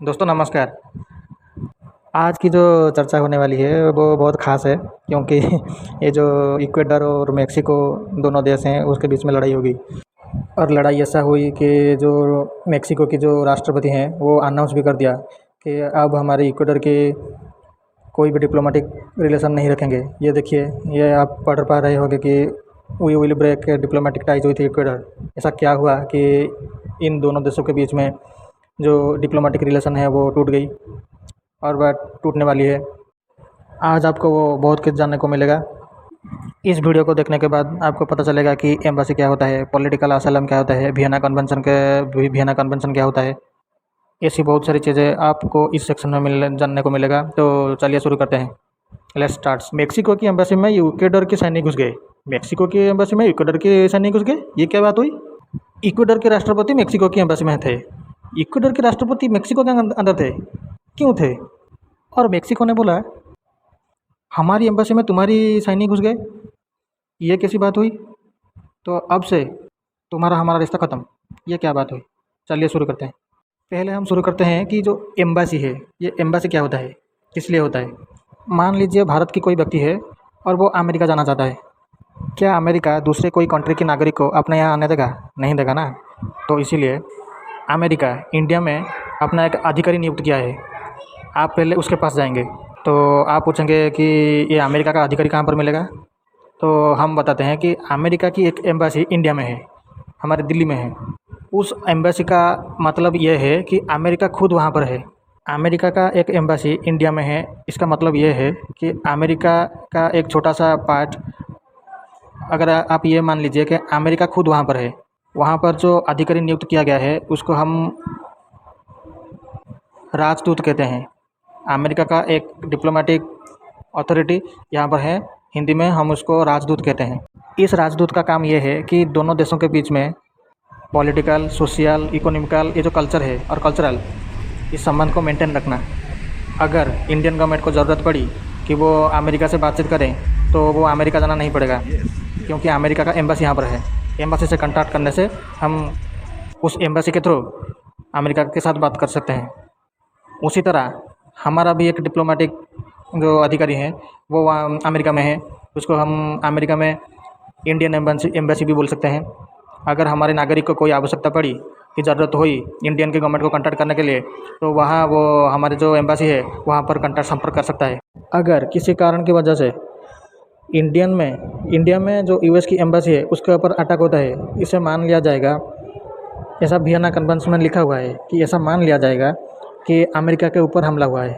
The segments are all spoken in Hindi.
दोस्तों नमस्कार। आज की जो चर्चा होने वाली है वो बहुत ख़ास है क्योंकि ये जो इक्वेडर और मेक्सिको दोनों देश हैं उसके बीच में लड़ाई होगी। और लड़ाई ऐसा हुई कि जो मेक्सिको की जो राष्ट्रपति हैं वो अनाउंस भी कर दिया कि अब हमारे इक्वेडर के कोई भी डिप्लोमेटिक रिलेशन नहीं रखेंगे। ये देखिए, ये आप पढ़ पा रहे होंगे कि we will break diplomatic ties with Ecuador. ऐसा क्या हुआ कि इन दोनों देशों के बीच में जो डिप्लोमेटिक रिलेशन है वो टूट गई और वह टूटने वाली है। आज आपको वो बहुत कुछ जानने को मिलेगा। इस वीडियो को देखने के बाद आपको पता चलेगा कि एम्बेसी क्या होता है, पॉलिटिकल असाइलम क्या होता है, वियना कन्वेंशन क्या होता है। ऐसी बहुत सारी चीज़ें आपको इस सेक्शन में जानने को मिलेगा। तो चलिए शुरू करते हैं। Let's start. मेक्सिको की एम्बेसी में इक्वेडर के सैनिक घुस गए। मेक्सिको की एम्बेसी में इक्वेडर के सैनिक घुस गए, ये क्या बात हुई? इक्वेडर के राष्ट्रपति मेक्सिको की एम्बेसी में थे। इक्वेडर के राष्ट्रपति मेक्सिको के अंदर थे, क्यों थे? और मेक्सिको ने बोला हमारी एम्बेसी में तुम्हारी सैनिक घुस गए, ये कैसी बात हुई? तो अब से तुम्हारा हमारा रिश्ता ख़त्म, ये क्या बात हुई? चलिए शुरू करते हैं। पहले हम शुरू करते हैं कि जो एम्बेसी है, ये एम्बेसी क्या होता है, किस लिए होता है। मान लीजिए भारत की कोई व्यक्ति है और वो अमेरिका जाना चाहता है। क्या अमेरिका दूसरे कोई कंट्री के नागरिक को अपने यहाँ आने देगा? नहीं देगा ना। तो इसीलिए अमेरिका इंडिया में अपना एक अधिकारी नियुक्त किया है। आप पहले उसके पास जाएंगे तो आप पूछेंगे कि ये अमेरिका का अधिकारी कहाँ पर मिलेगा। तो हम बताते हैं कि अमेरिका की एक एम्बेसी इंडिया में है, हमारे दिल्ली में है। उस एम्बेसी का मतलब ये है कि अमेरिका खुद वहाँ पर है। अमेरिका का एक एम्बेसी इंडिया में है, इसका मतलब ये है कि अमेरिका का एक छोटा सा पार्ट, अगर आप ये मान लीजिए कि अमेरिका खुद वहाँ पर है, वहाँ पर जो अधिकारी नियुक्त किया गया है उसको हम राजदूत कहते हैं। अमेरिका का एक डिप्लोमेटिक अथॉरिटी यहाँ पर है, हिंदी में हम उसको राजदूत कहते हैं। इस राजदूत का काम ये है कि दोनों देशों के बीच में पॉलिटिकल, सोशल, इकोनॉमिकल, ये जो कल्चर है और कल्चरल, इस संबंध को मेंटेन रखना। अगर इंडियन गवर्नमेंट को ज़रूरत पड़ी कि वो अमेरिका से बातचीत करें तो वो अमेरिका जाना नहीं पड़ेगा, क्योंकि अमेरिका का एम्बेसी यहाँ पर है। एम्बेसी से कॉन्टैक्ट करने से हम उस एम्बेसी के थ्रू अमेरिका के साथ बात कर सकते हैं। उसी तरह हमारा भी एक डिप्लोमेटिक जो अधिकारी हैं वो वहाँ अमेरिका में है, उसको हम अमेरिका में इंडियन एम्बेसी भी बोल सकते हैं। अगर हमारे नागरिक को कोई आवश्यकता पड़ी कि ज़रूरत हुई इंडियन के गवर्नमेंट को कांटेक्ट करने के लिए, तो वहाँ वो हमारे जो एम्बेसी है वहाँ पर कांटेक्ट संपर्क कर सकता है। अगर किसी कारण की वजह से इंडिया में जो यूएस की एम्बेसी है उसके ऊपर अटैक होता है, इसे मान लिया जाएगा, ऐसा वियना कन्वेंशन में लिखा हुआ है कि ऐसा मान लिया जाएगा कि अमेरिका के ऊपर हमला हुआ है।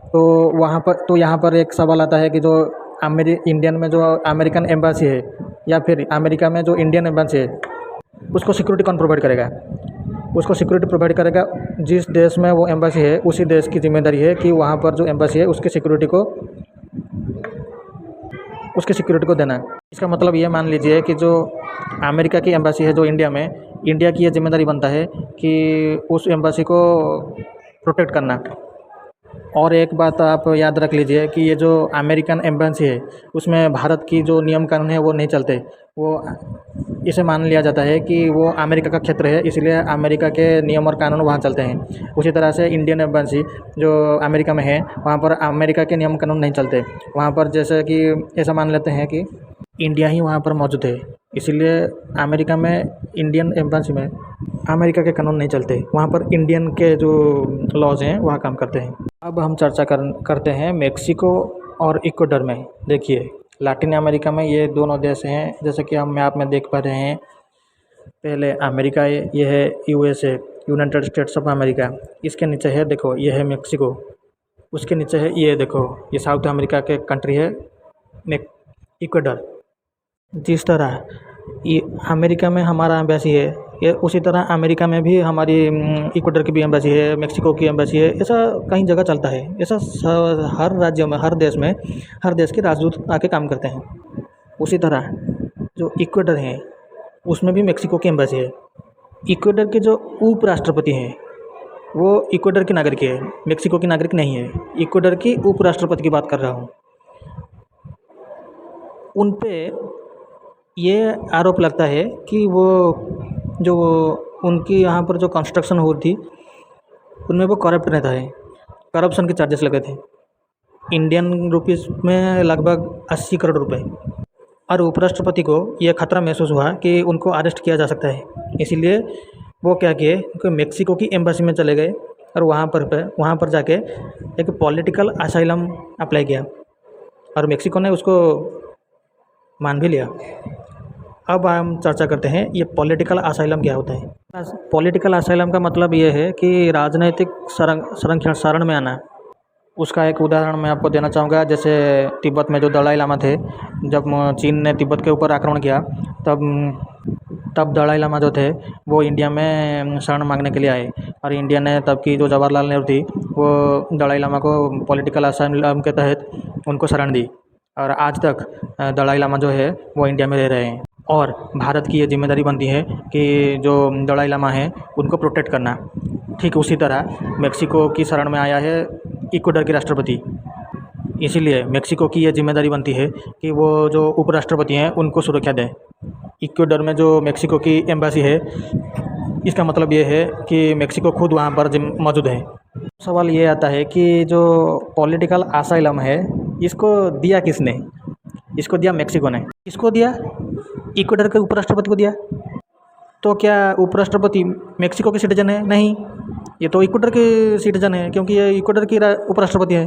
तो यहाँ पर एक सवाल आता है कि जो इंडियन में जो अमेरिकन एम्बेसी है या फिर अमेरिका में जो इंडियन एम्बेसी है उसको सिक्योरिटी कौन प्रोवाइड करेगा? उसको सिक्योरिटी प्रोवाइड करेगा जिस देश में वो एम्बेसी है, उसी देश की जिम्मेदारी है कि वहाँ पर जो एम्बेसी है उसकी सिक्योरिटी को देना। इसका मतलब ये मान लीजिए कि जो अमेरिका की एम्बेसी है जो इंडिया में, इंडिया की ये जिम्मेदारी बनता है कि उस एम्बेसी को प्रोटेक्ट करना। और एक बात आप याद रख लीजिए कि ये जो अमेरिकन एम्बेसी है उसमें भारत की जो नियम कानून है वो नहीं चलते। वो इसे मान लिया जाता है कि वो अमेरिका का क्षेत्र है, इसलिए अमेरिका के नियम और कानून वहाँ चलते हैं। उसी तरह से इंडियन एम्बेसी जो अमेरिका में है वहाँ पर अमेरिका के नियम कानून नहीं चलते। वहाँ पर जैसे कि ऐसा मान लेते हैं कि इंडिया ही वहाँ पर मौजूद है, इसलिए अमेरिका में इंडियन एम्बेसी में अमेरिका के कानून नहीं चलते, वहाँ पर इंडियन के जो लॉज हैं वहाँ काम करते हैं। अब हम चर्चा करते हैं मेक्सिको और इक्वेडर में। देखिए, लैटिन अमेरिका में ये दोनों देश हैं, जैसे कि हम मैप में देख पा रहे हैं। पहले अमेरिका है, ये है USA, United states of America. इसके नीचे है, देखो, ये है मेक्सिको। उसके नीचे है, ये देखो, ये साउथ अमेरिका के कंट्री है इक्वेडर। जिस तरह ये अमेरिका में हमारा एम्बेसी है, ये उसी तरह अमेरिका में भी हमारी इक्वेडर की भी एम्बेसी है, मेक्सिको की एम्बेसी है। ऐसा कई जगह चलता है। ऐसा हर राज्य में, हर देश में, हर देश के राजदूत आके काम करते हैं। उसी तरह जो इक्वेडर है उसमें भी मेक्सिको की एम्बेसी है। इक्वेडर के जो उपराष्ट्रपति हैं वो इक्वेडर के नागरिक है, मेक्सिको के नागरिक नहीं है। इक्वेडर की उपराष्ट्रपति की बात कर रहा हूँ। उन पे ये आरोप लगता है कि वो जो उनकी यहाँ पर जो कंस्ट्रक्शन हुई थी उनमें वो करप्ट रहता है, करप्शन के चार्जेस लगे थे इंडियन रुपीज़ में लगभग 80 करोड़ रुपए। और उपराष्ट्रपति को यह खतरा महसूस हुआ कि उनको अरेस्ट किया जा सकता है, इसीलिए वो क्या किए कि मेक्सिको की एम्बेसी में चले गए और वहाँ पर जाके एक पॉलिटिकल असाइलम अप्लाई किया और मेक्सिको ने उसको मान भी लिया। अब हम चर्चा करते हैं ये पॉलिटिकल असाइलम क्या होता है। पॉलिटिकल असाइलम का मतलब ये है कि राजनैतिक संरक्षण शरण में आना। उसका एक उदाहरण मैं आपको देना चाहूँगा। जैसे तिब्बत में जो दलाई लामा थे, जब चीन ने तिब्बत के ऊपर आक्रमण किया तब दलाई लामा जो थे वो इंडिया में शरण मांगने के लिए आए और इंडिया ने तब की जो जवाहरलाल नेहरू थी वो दलाई लामा को पॉलिटिकल असाइलम के तहत उनको शरण दी और आज तक दलाई लामा जो है वो इंडिया में रह रहे हैं। और भारत की ये जिम्मेदारी बनती है कि जो दलाई लामा है उनको प्रोटेक्ट करना। ठीक उसी तरह मेक्सिको की शरण में आया है इक्वाडोर के राष्ट्रपति, इसीलिए मेक्सिको की ये जिम्मेदारी बनती है कि वो जो उपराष्ट्रपति हैं उनको सुरक्षा दें। इक्वाडोर में जो मेक्सिको की एम्बेसी है, इसका मतलब ये है कि मेक्सिको खुद वहाँ पर मौजूद है। सवाल ये आता है कि जो पॉलिटिकल असाइलम है इसको दिया किसने? इसको दिया मेक्सिको ने। किसको दिया? इक्वाडोर के उपराष्ट्रपति को दिया। तो क्या उपराष्ट्रपति मेक्सिको के सिटीजन है? नहीं, ये तो इक्वाडोर के सिटीजन है क्योंकि ये इक्वाडोर की उपराष्ट्रपति है।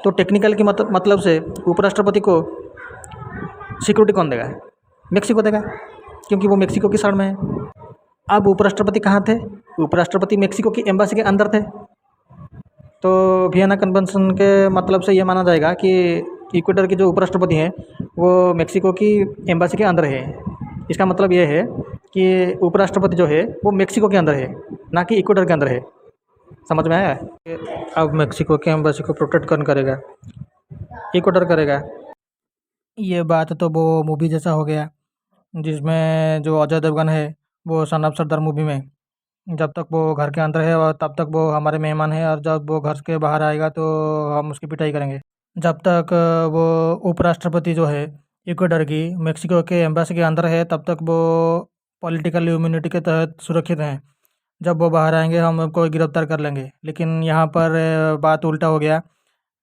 तो टेक्निकल की मतलब से उपराष्ट्रपति को सिक्योरिटी कौन देगा? मेक्सिको देगा, क्योंकि वो मेक्सिको की शरण में है। अब उपराष्ट्रपति कहाँ थे? उपराष्ट्रपति मेक्सिको की एम्बेसी के अंदर थे। तो वियना कन्वेंशन के मतलब से ये माना जाएगा कि इक्वाडोर के जो उपराष्ट्रपति हैं वो मेक्सिको की एम्बेसी के अंदर है। इसका मतलब ये है कि उपराष्ट्रपति जो है वो मेक्सिको के अंदर है, ना कि इक्वाडोर के अंदर है। समझ में आया? अब मेक्सिको के एम्बेसी को प्रोटेक्ट कौन करेगा? इक्वाडोर करेगा। ये बात तो वो मूवी जैसा हो गया जिसमें जो अजय देवगन है वो सन ऑफ सरदार मूवी में, जब तक वो घर के अंदर है और तब तक वो हमारे मेहमान है और जब वो घर के बाहर आएगा तो हम उसकी पिटाई करेंगे। जब तक वो उपराष्ट्रपति जो है इक्वाडोर की मेक्सिको के एम्बेसी के अंदर है तब तक वो पॉलिटिकल इम्यूनिटी के तहत सुरक्षित हैं। जब वो बाहर आएंगे हम उनको गिरफ्तार कर लेंगे। लेकिन यहाँ पर बात उल्टा हो गया।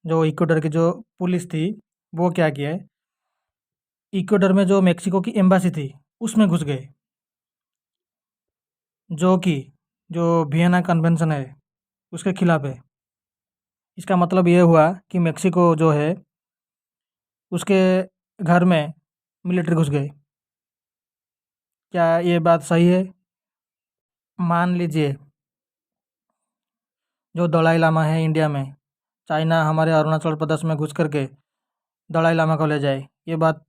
जो इक्वाडोर की जो पुलिस थी वो क्या किया है, इक्वाडोर में जो मेक्सिको की एम्बेसी थी उसमें घुस गए, जो कि जो वियना कन्वेंशन है उसके खिलाफ है। इसका मतलब ये हुआ कि मेक्सिको जो है उसके घर में मिलिट्री घुस गई। क्या ये बात सही है? मान लीजिए जो दलाई लामा है इंडिया में, चाइना हमारे अरुणाचल प्रदेश में घुस करके दलाई लामा को ले जाए, ये बात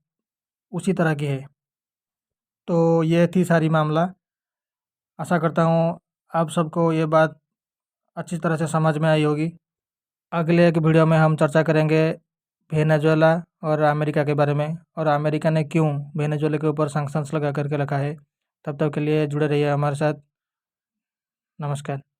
उसी तरह की है। तो ये थी सारी मामला। आशा करता हूँ आप सबको ये बात अच्छी तरह से समझ में आई होगी। अगले एक वीडियो में हम चर्चा करेंगे वेनेजुएला और अमेरिका के बारे में, और अमेरिका ने क्यों वेनेजुएला के ऊपर सैंक्शंस लगा करके रखा है। तब तक के लिए जुड़े रहिए हमारे साथ। नमस्कार।